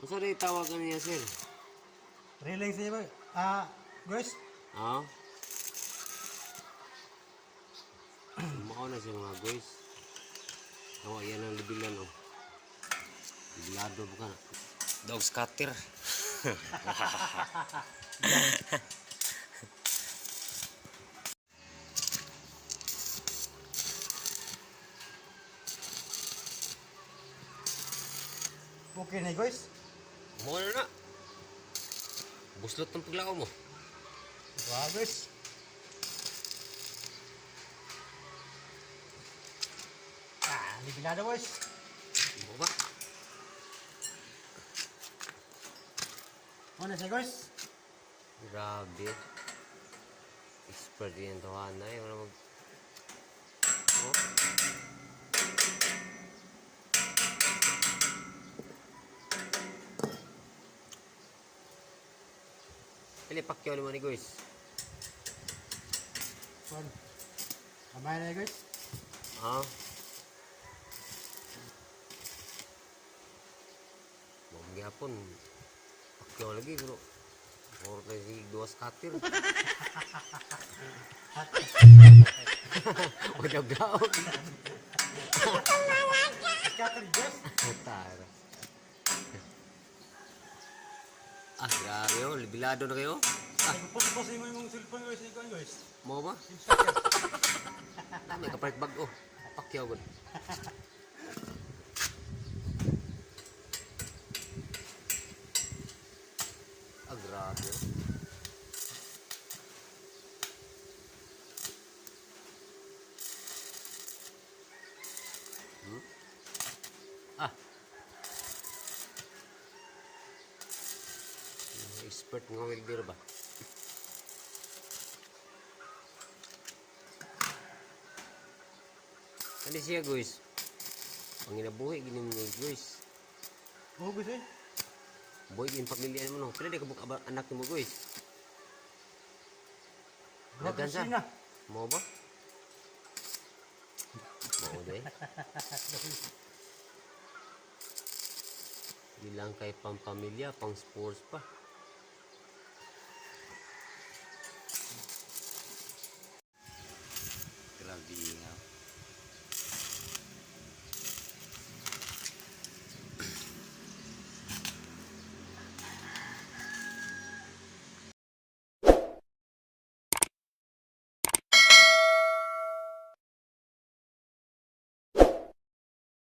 Masa rin tawagan niya, sir? Relay sa'yo ba? Guys, Ha? Mao na siya mga guys. Hawa yan ang libilan, oh. Libilado ba ka na? Dog scatter. okay na guys. Mao na na. Buslot ng paglakaw mo. Wow guys. Libilado boys. Mo ba? Ano siya guys? Grabe. Expert yan tawahan na. Wala mag... Oh. Pakyaw naman ni guys. Kuan. Kamay na guys. Ha? Magyapon. Pakyaw lagi bro. Or na si dua skater. Udah gaon. Skater guys. Tara. Grabe oh, libilado na kayo. Pos-pos mo yung cellphone guys, ikaw guys. Mau ba? Dami ka palit bag oh. Pakyaw gud. Grabe oh. Expert nga welder ba? Ano siya guys? Panginabuhi gini niya guys. Oh guys eh. Boy gini pamilya mo no. Pila di ka anak mo guys. Dagan sa. Mo ba? Mo de. Bilang kay pampamilya, pang sports pa. Grabe nga.